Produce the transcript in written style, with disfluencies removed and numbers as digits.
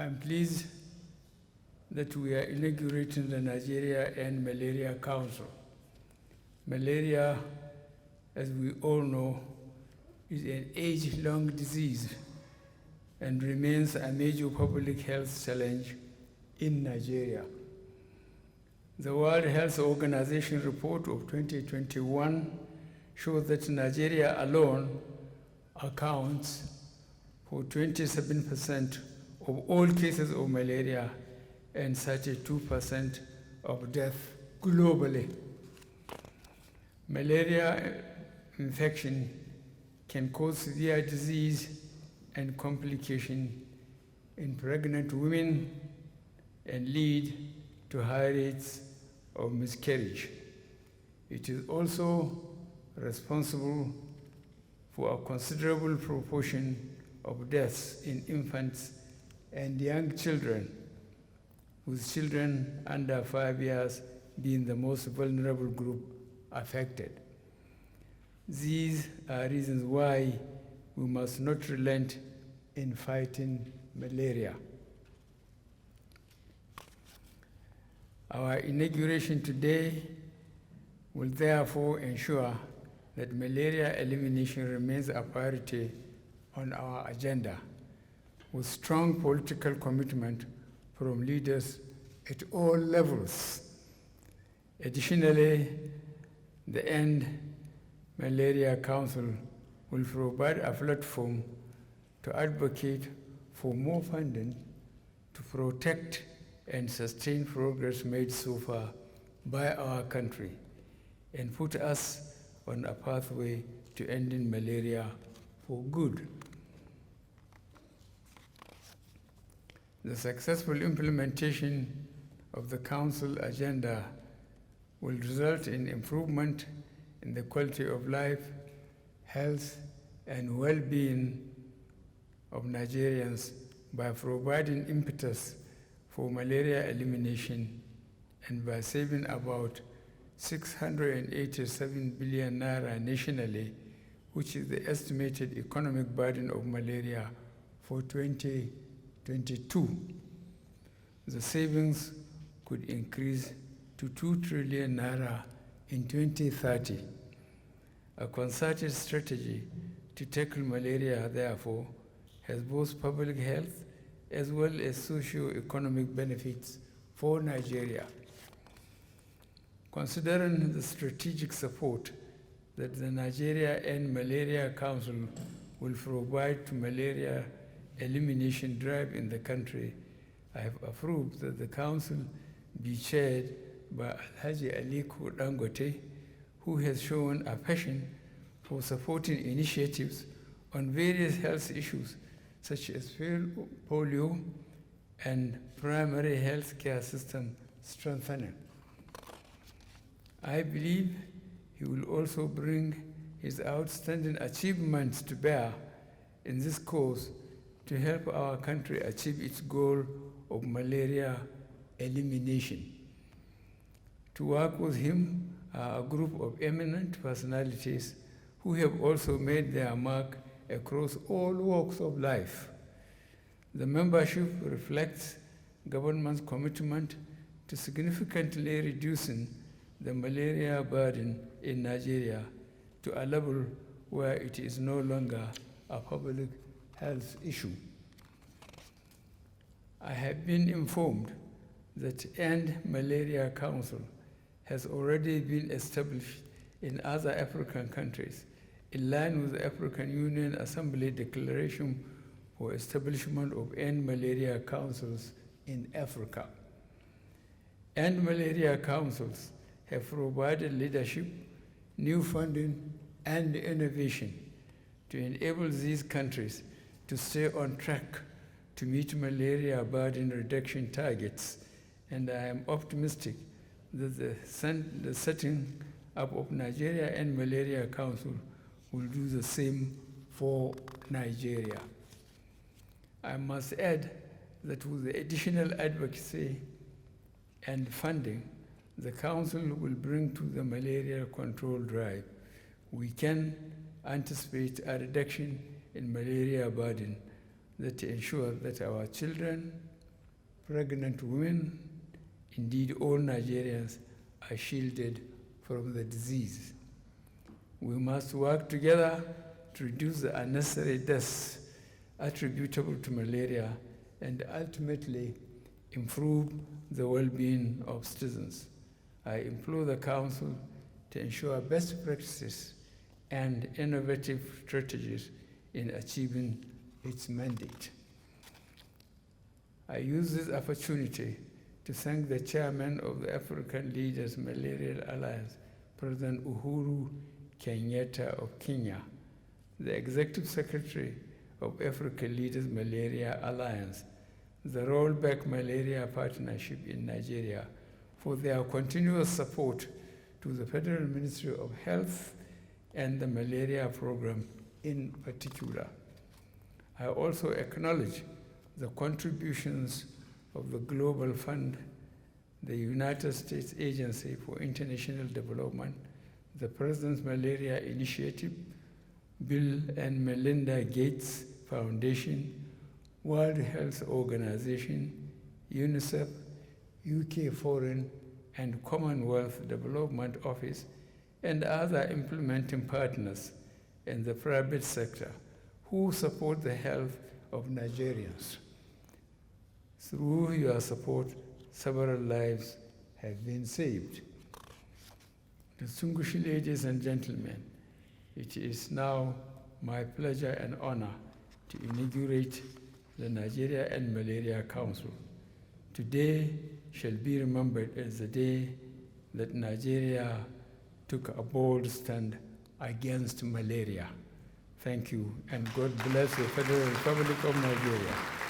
I'm pleased that we are inaugurating the Nigeria End Malaria Council. Malaria, as we all know, is an age-long disease and remains a major public health challenge in Nigeria. The World Health Organization report of 2021 shows that Nigeria alone accounts for 27% of all cases of malaria and 32% of death globally. Malaria infection can cause severe disease and complication in pregnant women and lead to high rates of miscarriage. It is also responsible for a considerable proportion of deaths in infants and young children, with children under 5 years being the most vulnerable group affected. These are reasons why we must not relent in fighting malaria. Our inauguration today will therefore ensure that malaria elimination remains a priority on our agenda, with strong political commitment from leaders at all levels. Additionally, the End Malaria Council will provide a platform to advocate for more funding to protect and sustain progress made so far by our country and put us on a pathway to ending malaria for good. The successful implementation of the Council agenda will result in improvement in the quality of life, health, and well-being of Nigerians by providing impetus for malaria elimination and by saving about 687 billion naira nationally, which is the estimated economic burden of malaria for 2022. The savings could increase to 2 trillion naira in 2030. A concerted strategy to tackle malaria, therefore, has both public health as well as socio-economic benefits for Nigeria. Considering the strategic support that the Nigeria End Malaria Council will provide to malaria elimination drive in the country, I have approved that the council be chaired by Aliko Dangote, who has shown a passion for supporting initiatives on various health issues such as polio and primary health care system strengthening. I believe he will also bring his outstanding achievements to bear in this cause to help our country achieve its goal of malaria elimination. To work with him are a group of eminent personalities who have also made their mark across all walks of life. The membership reflects government's commitment to significantly reducing the malaria burden in Nigeria to a level where it is no longer a public health issue. I have been informed that End Malaria Council has already been established in other African countries in line with the African Union Assembly Declaration for Establishment of End Malaria Councils in Africa. End Malaria Councils have provided leadership, new funding, and innovation to enable these countries to stay on track to meet malaria burden reduction targets, and I am optimistic that the setting up of Nigeria End Malaria Council will do the same for Nigeria. I must add that with the additional advocacy and funding the Council will bring to the malaria control drive, we can anticipate a reduction in malaria burden that ensures that our children, pregnant women, indeed all Nigerians, are shielded from the disease. We must work together to reduce the unnecessary deaths attributable to malaria and ultimately improve the well-being of citizens. I implore the Council to ensure best practices and innovative strategies in achieving its mandate. I use this opportunity to thank the chairman of the African Leaders Malaria Alliance, President Uhuru Kenyatta of Kenya, the Executive Secretary of African Leaders Malaria Alliance, the Rollback Malaria Partnership in Nigeria, for their continuous support to the Federal Ministry of Health and the malaria program in particular. I also acknowledge the contributions of the Global Fund, the United States Agency for International Development, the President's Malaria Initiative, Bill and Melinda Gates Foundation, World Health Organization, UNICEF, UK Foreign and Commonwealth Development Office, and other implementing partners in the private sector who support the health of Nigerians. Through your support, several lives have been saved. Distinguished ladies and gentlemen, it is now my pleasure and honor to inaugurate the Nigeria End Malaria Council. Today shall be remembered as the day that Nigeria took a bold stand against malaria. Thank you, and God bless the Federal Republic of Nigeria.